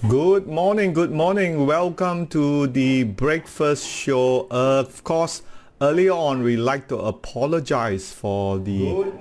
Good morning, good morning. Welcome to the breakfast show. Of course, earlier on we like to apologize for the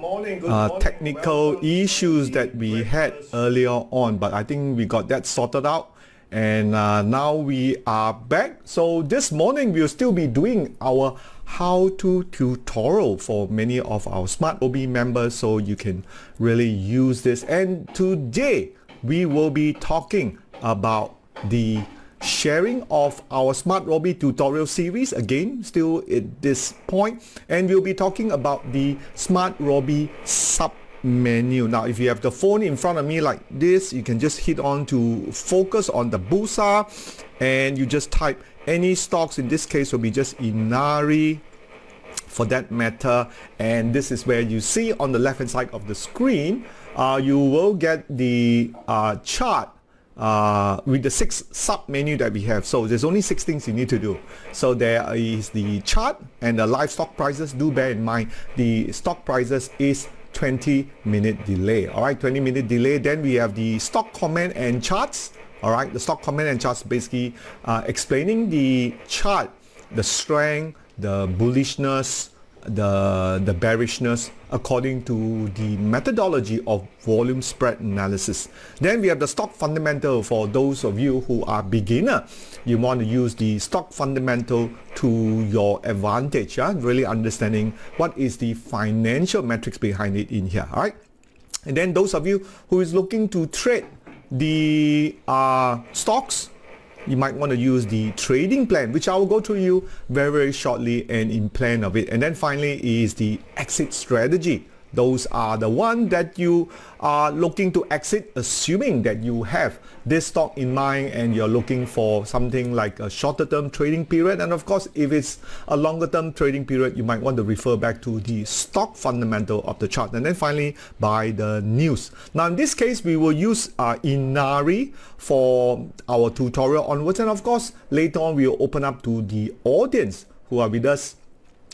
technical issues that we had earlier on, but I think we got that sorted out, and now we are back. So this morning we'll still be doing our how-to tutorial for many of our SmartRobie members, so you can really use this. And today we will be talking about the sharing of our SmartRobie tutorial series, again still at this point, and we'll be talking about the SmartRobie SubMenu. Now if you have the phone in front of me like this, you can just hit on to focus on the Bursa and you just type any stocks. In this case will be just Inari for that matter, and this is where you see on the left hand side of the screen you will get the chart with the 6 sub-menu that we have. So there's only 6 things you need to do. So there is the chart and the live stock prices. Do bear in mind the stock prices is 20-minute delay. Alright, 20-minute delay. Then we have the stock comment and charts. Alright, the stock comment and charts basically explaining the chart, the strength, the bullishness, the bearishness according to the methodology of volume spread analysis. Then we have the stock fundamental. For those of you who are beginner, you want to use the stock fundamental to your advantage, really understanding what is the financial metrics behind it in here. All right, and then those of you who is looking to trade the stocks, you might want to use the trading plan, which I will go through you very shortly and in plan of it. And then finally is the exit strategy. Those are the one that you are looking to exit, assuming that you have this stock in mind and you're looking for something like a shorter term trading period. And of course, if it's a longer term trading period, you might want to refer back to the stock fundamental of the chart. And then finally, by the news. Now in this case, we will use Inari for our tutorial onwards. And of course, later on, we'll open up to the audience who are with us.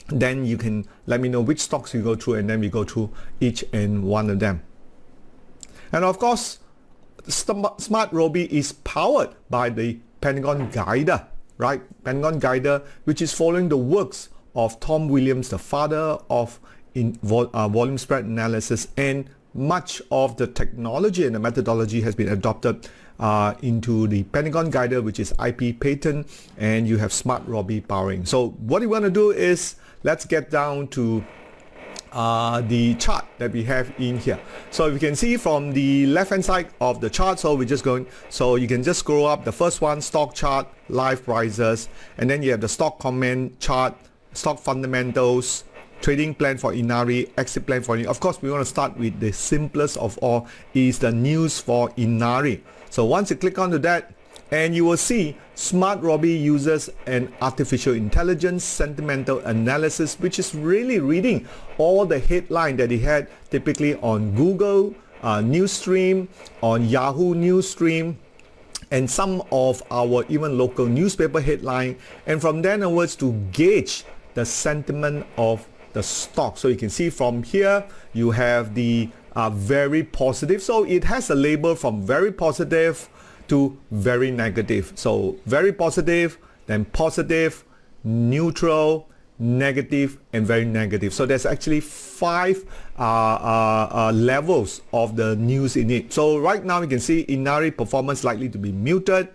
Then you can let me know which stocks you go through, and then we go through each and one of them. And of course, SmartRobie is powered by the Pentagon Guider, right? Pentagon Guider, which is following the works of Tom Williams, the father of volume spread analysis, and much of the technology and the methodology has been adopted into the Pentagon Guider, which is IP patent, and you have SmartRobie powering. So what you want to do is, let's get down to the chart that we have in here. So you can see from the left hand side of the chart, so we're just going, so you can just scroll up. The first one, stock chart, live prices, and then you have the stock comment chart, stock fundamentals, trading plan for Inari, exit plan for Inari. Of course, we want to start with the simplest of all, is the news for Inari. So once you click onto that, and you will see SmartRobie uses an artificial intelligence sentimental analysis, which is really reading all the headline that he had typically on Google Newsstream, on Yahoo Newsstream, and some of our even local newspaper headline, and from then onwards to gauge the sentiment of the stock. So you can see from here you have the very positive. So it has a label from very positive to very negative. So very positive, then positive, neutral, negative, and very negative. So there's actually 5 levels of the news in it. So right now you can see Inari performance likely to be muted,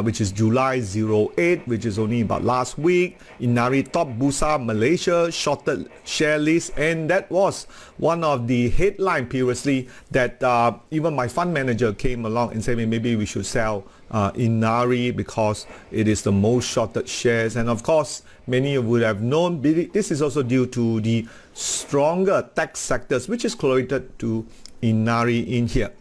which is July 08, which is only about last week. Inari top Bursa Malaysia shorted share list, and that was one of the headline previously that even my fund manager came along and said maybe we should sell Inari because it is the most shorted shares. And of course, many would have known this is also due to the stronger tech sectors, which is correlated to Inari in here.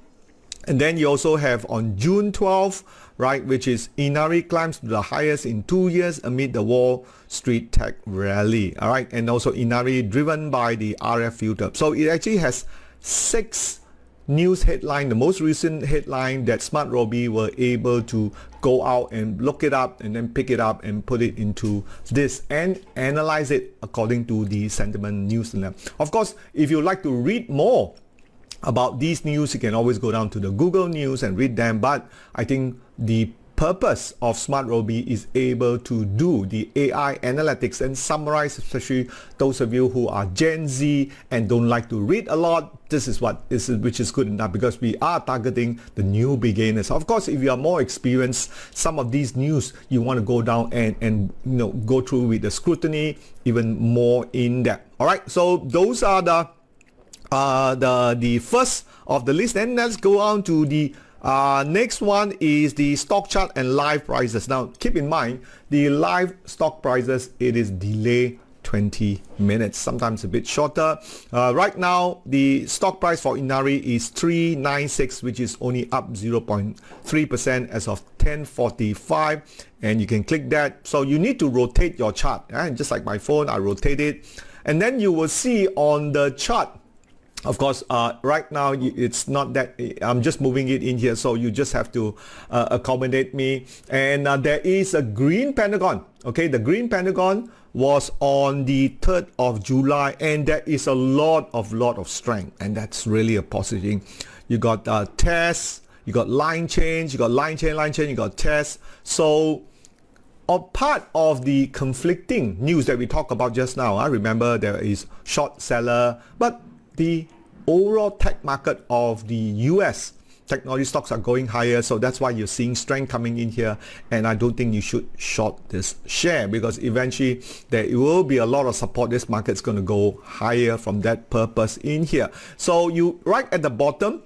And then you also have on June 12th, right, which is Inari climbs to the highest in 2 years amid the Wall Street tech rally. All right, and also Inari driven by the RF filter. So it actually has 6 news headline, the most recent headline that SmartRobie were able to go out and look it up and then pick it up and put it into this and analyze it according to the sentiment news. Of course, if you like to read more about these news, you can always go down to the Google News and read them, but I think the purpose of SmartRobie is able to do the AI analytics and summarize, especially those of you who are Gen Z and don't like to read a lot. This is which is good enough, because we are targeting the new beginners. Of course, if you are more experienced, some of these news you want to go down and go through with the scrutiny even more in depth. All right, so those are the first of the list. And let's go on to the next one is the stock chart and live prices. Now keep in mind, the live stock prices, it is delay 20 minutes, sometimes a bit shorter. Right now the stock price for Inari is 396, which is only up 0.3% as of 10:45, and you can click that. So you need to rotate your chart, just like my phone, I rotate it, and then you will see on the chart. Of course, right now it's not that, I'm just moving it in here, so you just have to accommodate me. And there is a green pentagon. Okay, the green pentagon was on the 3rd of July, and there is a lot of strength, and that's really a positive. You got tests, you got line change, you got line change, you got tests. So a part of the conflicting news that we talked about just now, I remember there is short seller, but the overall tech market of the US technology stocks are going higher, so that's why you're seeing strength coming in here. And I don't think you should short this share, because eventually there will be a lot of support. This market's going to go higher from that purpose in here. So you right at the bottom,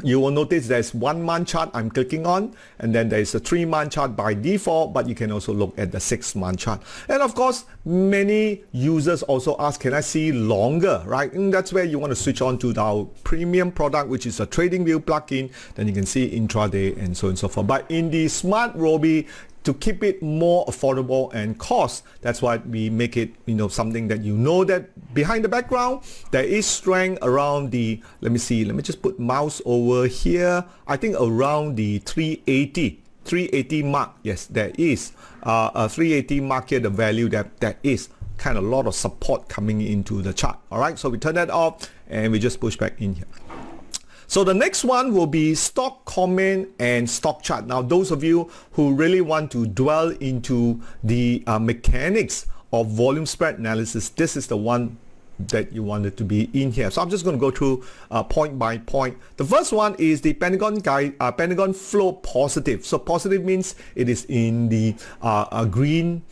you will notice there's 1 month chart I'm clicking on, and then there's a 3 month chart by default, but you can also look at the 6 month chart. And of course, many users also ask, can I see longer, right? And that's where you want to switch on to our premium product, which is a trading view plugin. Then you can see intraday and so on and so forth. But in the SmartRobie, to keep it more affordable and cost, that's why we make it something that that behind the background there is strength around the, let me just put mouse over here, I think around the 380 mark. Yes, there is a 380 mark here, the value that is kind of a lot of support coming into the chart. All right, so we turn that off and we just push back in here. So the next one will be stock comment and stock chart. Now, those of you who really want to dwell into the mechanics of volume spread analysis, this is the one that you wanted to be in here. So I'm just going to go through point by point. The first one is the Pentagon flow positive. So positive means it is in the green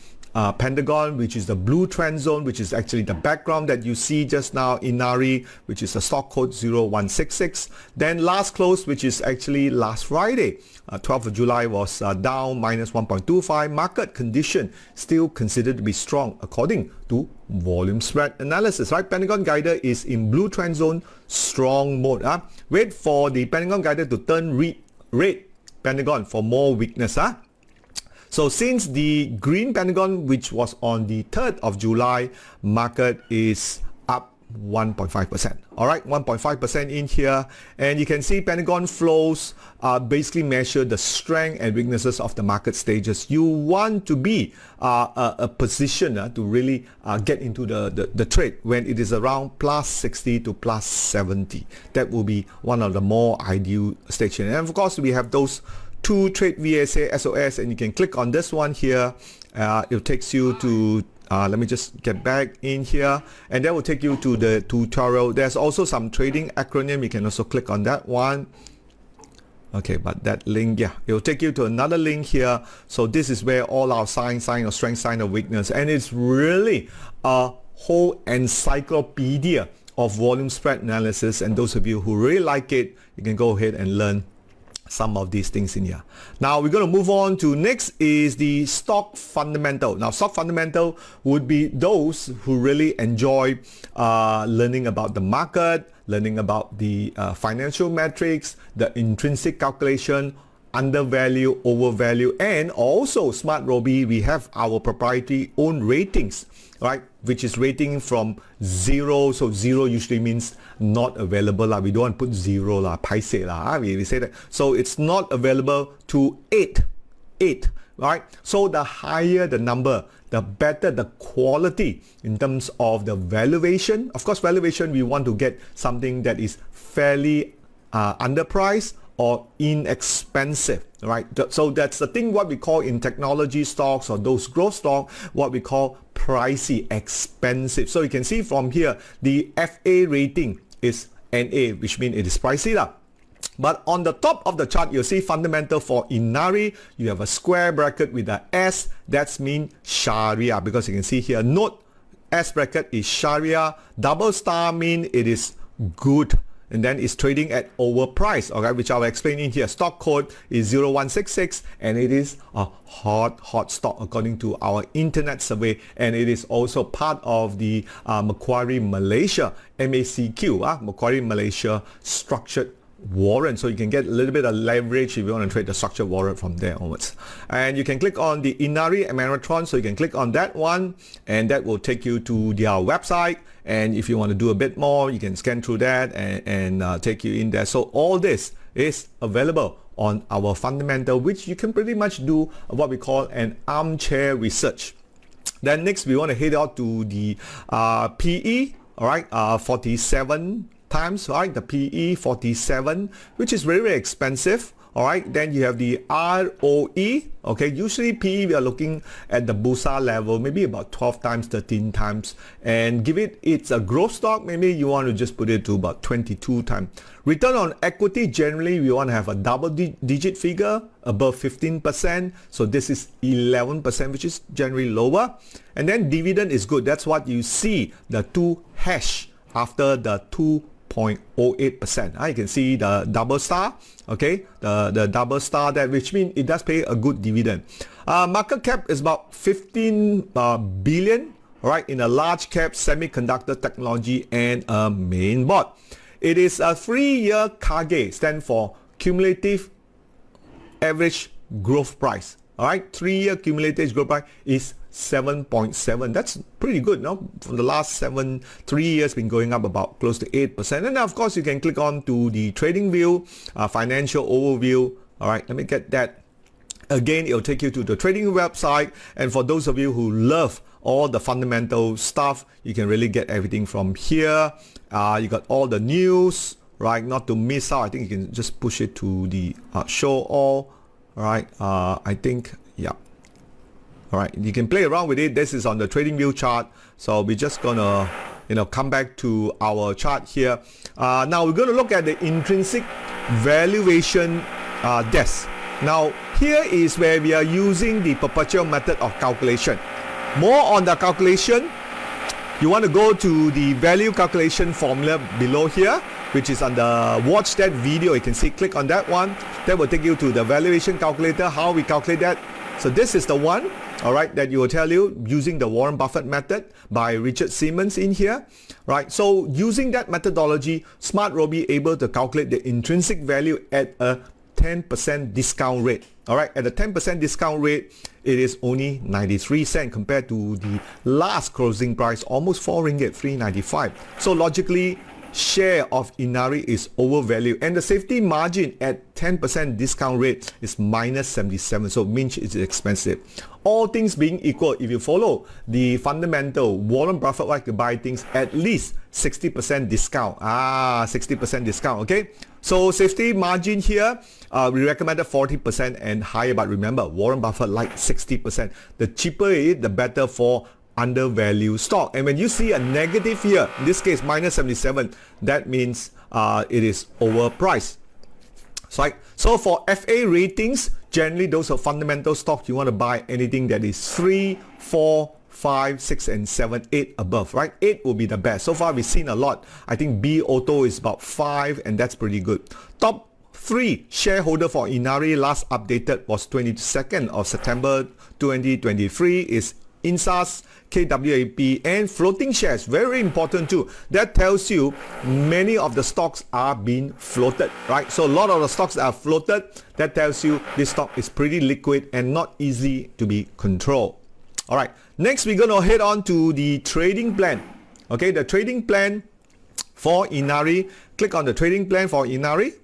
Pentagon, which is the blue trend zone, which is actually the background that you see just now, Inari, which is the stock code 0166. Then last close, which is actually last Friday, 12th of July, was down minus 1.25. Market condition still considered to be strong according to volume spread analysis, right? Pentagon guider is in blue trend zone, strong mode. Wait for the Pentagon guider to turn red Pentagon for more weakness. So since the green Pentagon, which was on the 3rd of July, market is up 1.5%. All right, 1.5% in here. And you can see Pentagon flows basically measure the strength and weaknesses of the market stages. You want to be a position to really get into the trade when it is around plus 60 to plus 70. That will be one of the more ideal stations. And of course, we have those two trade VSA SOS, and you can click on this one here. It takes you to let me just get back in here, and that will take you to the tutorial. There's also some trading acronym. You can also click on that one. Okay, but that link, yeah, it will take you to another link here. So this is where all our sign of strength, sign of weakness, and it's really a whole encyclopedia of volume spread analysis. And those of you who really like it, you can go ahead and learn some of these things in here. Now we're going to move on to next is the stock fundamental. Now stock fundamental would be those who really enjoy learning about the market, learning about the financial metrics, the intrinsic calculation, undervalue, overvalue, and also SmartRobie, we have our proprietary own ratings, right, which is rating from 0. So 0 usually means not available. We don't want to put 0, paise, we say that. So it's not available to 8, right? So the higher the number, the better the quality in terms of the valuation. Of course, valuation, we want to get something that is fairly underpriced or inexpensive, right? So that's the thing what we call in technology stocks or those growth stocks, what we call pricey, expensive. So you can see from here, the FA rating is NA, which means it is pricey lah. But on the top of the chart, you'll see fundamental for Inari. You have a square bracket with a S. That's mean Sharia, because you can see here, note S bracket is Sharia. Double star mean it is good. And then it's trading at overpriced, okay, which I'll explain in here. Stock code is 0166 and it is a hot stock according to our internet survey, and it is also part of the Macquarie Malaysia MACQ, Macquarie Malaysia structured warrant. So you can get a little bit of leverage if you want to trade the structured warrant from there onwards. And you can click on the Inari Ameritron, so you can click on that one and that will take you to their website. And if you want to do a bit more, you can scan through that and take you in there. So all this is available on our fundamental, which you can pretty much do what we call an armchair research. Then next we want to head out to the PE, all right, 47 times, right? The PE 47, which is very, very expensive. All right, then you have the ROE. Okay, usually PE we are looking at the Bursa level, maybe about 12 times, 13 times, and give it's a growth stock, maybe you want to just put it to about 22 times. Return on equity, generally we want to have a double digit figure above 15%. So this is 11%, which is generally lower. And then dividend is good. That's what you see, the 2 hash after the 2.08%. You can see the double star, okay, the double star there, which means it does pay a good dividend. Market cap is about 15 billion, right, in a large cap semiconductor technology and a main board. It is a 3-year KAGE, stand for cumulative average growth price. All right, 3-year cumulative growth price is 7.7. That's pretty good, no? For the last 3 years been going up about close to 8%. And of course you can click on to the trading view, financial overview. All right, let me get that. Again, it'll take you to the trading website. And for those of you who love all the fundamental stuff, you can really get everything from here. You got all the news, right? Not to miss out. I think you can just push it to the show all. All right, I think, yeah. All right, you can play around with it. This is on the trading view chart. So we're just gonna, come back to our chart here. Now we're gonna look at the intrinsic valuation desk. Now here is where we are using the perpetual method of calculation. More on the calculation, you want to go to the value calculation formula below here, which is on the watch that video. You can see, click on that one. That will take you to the valuation calculator, how we calculate that. So this is the one, all right, that you will tell you using the Warren Buffett method by Richard Simmons in here, right? So using that methodology, SmartRobie able to calculate the intrinsic value at a 10% discount rate. All right, at a 10% discount rate, it is only 93 cents compared to the last closing price, almost 4 ringgit, 3.95. So logically, share of Inari is overvalued, and the safety margin at 10% discount rate is minus 77, so it means it's expensive. All things being equal, if you follow the fundamental, Warren Buffett like to buy things at least 60% discount. 60% discount, okay? So safety margin here, we recommended 40% and higher, but remember, Warren Buffett like 60%. The cheaper it is, the better for undervalued stock. And when you see a negative here, in this case minus 77, that means it is overpriced. So for FA ratings, generally those are fundamental stocks. You want to buy anything that is 3, 4, 5, 6 and 7, 8 above, right? 8 will be the best. So far we've seen a lot. I think B Auto is about 5 and that's pretty good. Top 3 shareholder for Inari last updated was 22nd of September 2023 is INSAS, KWAP and floating shares, very important too. That tells you many of the stocks are being floated, right? So a lot of the stocks are floated. That tells you this stock is pretty liquid and not easy to be controlled. All right, next we're going to head on to the trading plan. Okay, the trading plan for Inari. Click on the trading plan for Inari.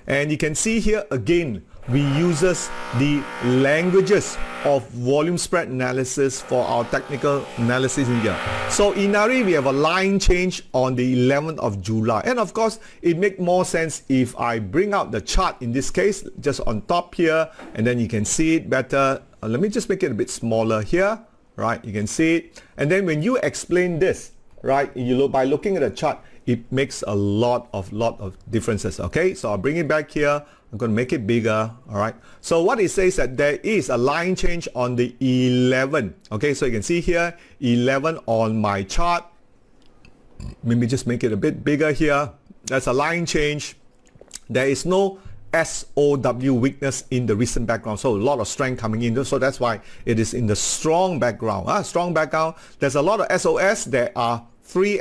And you can see here again, we uses the languages of volume spread analysis for our technical analysis in here. So Inari, we have a line change on the 11th of July. And of course, it makes more sense if I bring out the chart in this case, just on top here, and then you can see it better. Let me just make it a bit smaller here, right? You can see it. And then when you explain this, right, by looking at the chart, it makes a lot of differences. Okay, so I'll bring it back here. I'm going to make it bigger. All right, so what it says that there is a line change on the 11. Okay, so you can see here 11 on my chart. Let me just make it a bit bigger here. That's a line change. There is no SOW weakness in the recent background, so a lot of strength coming in, so that's why it is in the strong background. Strong background, there's a lot of SOS. There are three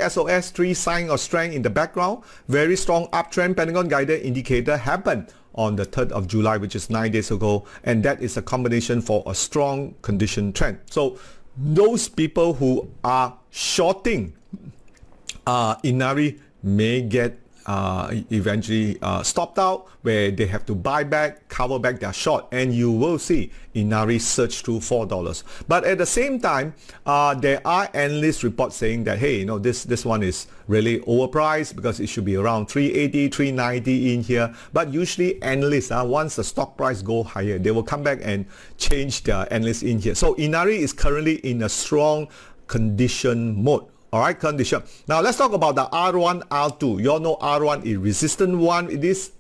signs of strength in the background. Very strong uptrend Pentagon guided indicator happened on the 3rd of July, which is 9 days ago, and that is a combination for a strong condition trend. So those people who are shorting Inari may get eventually stopped out, where they have to buy back, cover back their short, and you will see Inari surge to $4. But at the same time, there are analyst reports saying that, hey, this one is really overpriced because it should be around 380, 390 in here. But usually analysts, once the stock price go higher, they will come back and change their analysts in here. So Inari is currently in a strong condition mode. All right, condition. Now let's talk about the R1, R2. You all know R1 is resistant one. It is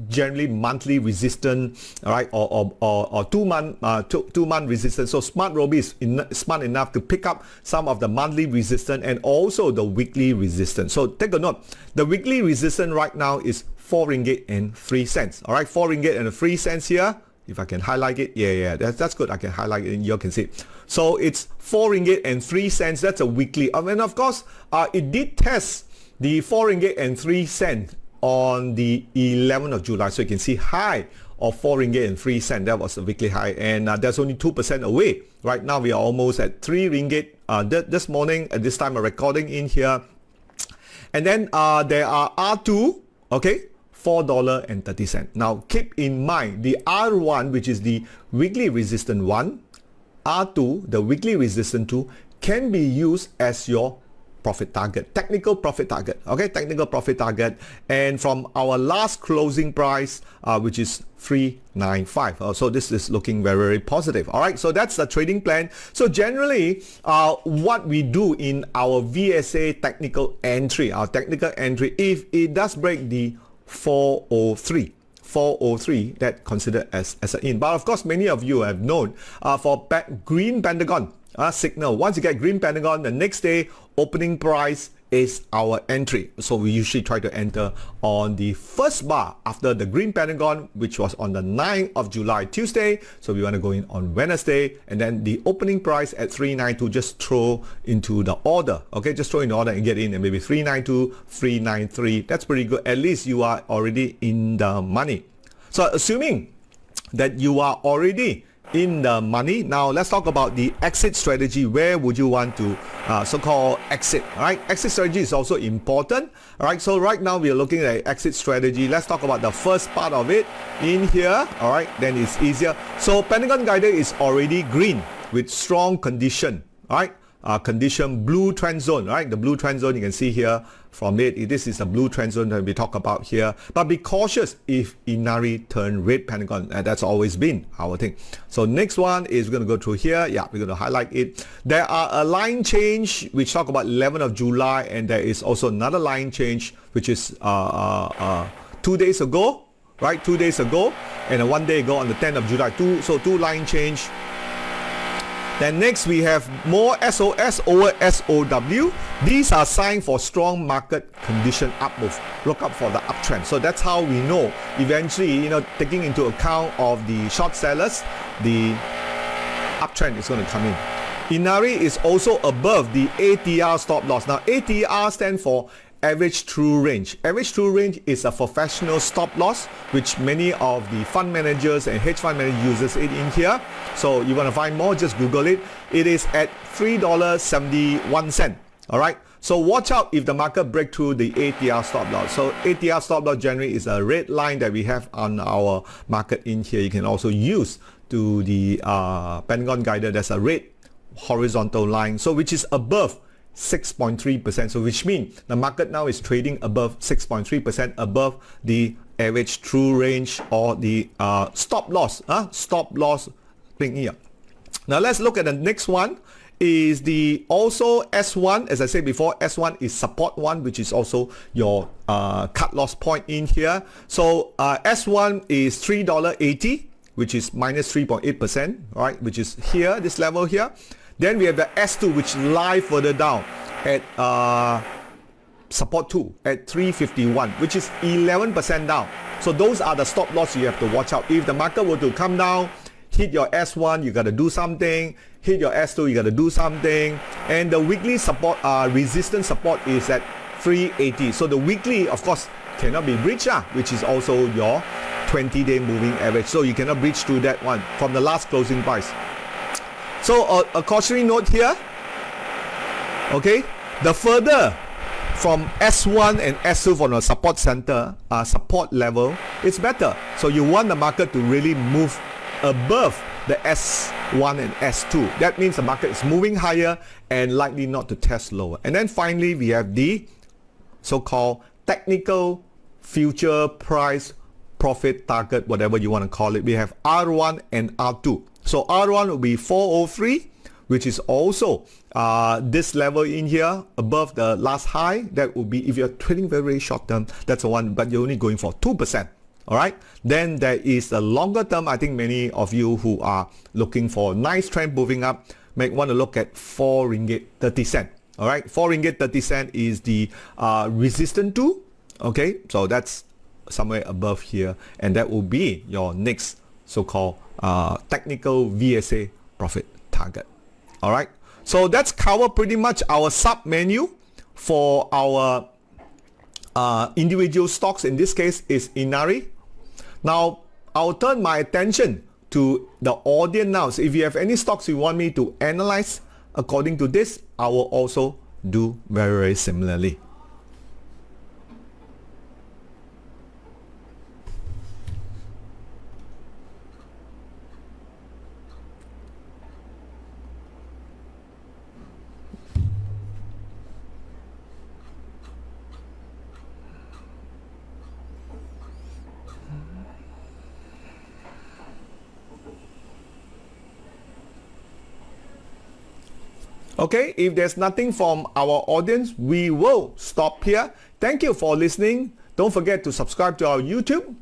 generally monthly resistant, all right, or 2 month resistance. So SmartRobie is smart enough to pick up some of the monthly resistance and also the weekly resistance. So take a note. The weekly resistance right now is 4 ringgit and 3 cents. All right, 4 ringgit and 3 cents here. If I can highlight it, yeah, that's good. I can highlight it and you can see it. So it's 4 ringgit and 3 cents. That's a weekly. And of course, it did test the 4 ringgit and 3 cents on the 11th of July. So you can see high of 4 ringgit and 3 cents. That was a weekly high, and that's only 2% away. Right now, we are almost at 3 ringgit this morning at this time of recording in here. And then there are R2, okay, $4.30. Now keep in mind the R1, which is the weekly resistant one, R2, the weekly resistant 2, can be used as your profit target, technical profit target. Okay, technical profit target. And from our last closing price, which is 395. So this is looking very, very positive. All right, so that's the trading plan. So generally, what we do in our VSA technical entry, if it does break the 403, that considered as an in. But of course, many of you have known for green pentagon signal. Once you get green pentagon, the next day opening price is our entry. So we usually try to enter on the first bar after the green pentagon, which was on the 9th of July, Tuesday. So we want to go in on Wednesday, and then the opening price at 392, just throw into the order. Okay, just throw in the order and get in, and maybe 392, 393. That's pretty good. At least you are already in the money. So assuming that you are already in the money, now let's talk about the exit strategy. Where would you want to so-called exit? All right, exit strategy is also important. All right, so right now we are looking at exit strategy. Let's talk about the first part of it in here. All right, then it's easier. So Pentagon guided is already green with strong condition. All right, condition blue trend zone. Right, the blue trend zone you can see here from it. This is a blue trend zone that we talk about here. But be cautious if Inari turn red pentagon. That's always been our thing. So next one is we're going to go through here. Yeah, we're going to highlight it. There are a line change which talk about 11th of July, and there is also another line change which is 2 days ago, right? 2 days ago, and 1 day ago on the 10th of July. Two line change. Then next we have more SOS over SOW. These are signs for strong market condition up move. Look up for the uptrend. So that's how we know eventually, taking into account of the short sellers, the uptrend is going to come in. Inari is also above the ATR stop loss. Now ATR stands for average true range. Average true range is a professional stop loss, which many of the fund managers and hedge fund managers uses it in here. So you want to find more, just Google it. It is at $3.71. All right. So watch out if the market break through the ATR stop loss. So ATR stop loss generally is a red line that we have on our market in here. You can also use to the Pentagon guider. There's a red horizontal line, so which is above 6.3%. So which means the market now is trading above 6.3% above the average true range or the stop loss thing here. Now let's look at the next one. Is the also S1. As I said before, S1 is support one, which is also your cut loss point in here. So S1 is $3.80, which is minus 3.8%, right, which is here, this level here. Then we have the S2, which lie further down at support 2 at 351, which is 11% down. So those are the stop loss you have to watch out. If the market were to come down, hit your S1, you got to do something. Hit your S2, you got to do something. And the weekly support, resistance support is at 380. So the weekly, of course, cannot be breached, which is also your 20-day moving average. So you cannot breach through that one from the last closing price. So a cautionary note here. Okay, the further from S1 and S2 from the support center, support level, it's better. So you want the market to really move above the S1 and S2. That means the market is moving higher and likely not to test lower. And then finally, we have the so-called technical future price profit target, whatever you want to call it. We have R1 and R2. So R1 will be 403, which is also this level in here above the last high. That will be, if you're trading very, very short term, that's the one, but you're only going for 2%. All right, then there is a longer term. I think many of you who are looking for a nice trend moving up may want to look at 4 ringgit 30 cent. All right, 4 ringgit 30 cent is the resistance 2. Okay, so that's somewhere above here, and that will be your next so-called technical VSA profit target. All right, so that's cover pretty much our sub menu for our individual stocks. In this case is Inari. Now I'll turn my attention to the audience now. So if you have any stocks you want me to analyze according to this, I will also do very, very similarly. Okay, if there's nothing from our audience, we will stop here. Thank you for listening. Don't forget to subscribe to our YouTube,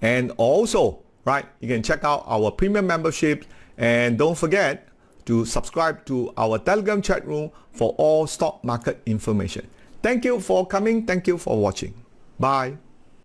and also, right, you can check out our premium membership, and don't forget to subscribe to our Telegram chat room for all stock market information. Thank you for coming. Thank you for watching. Bye.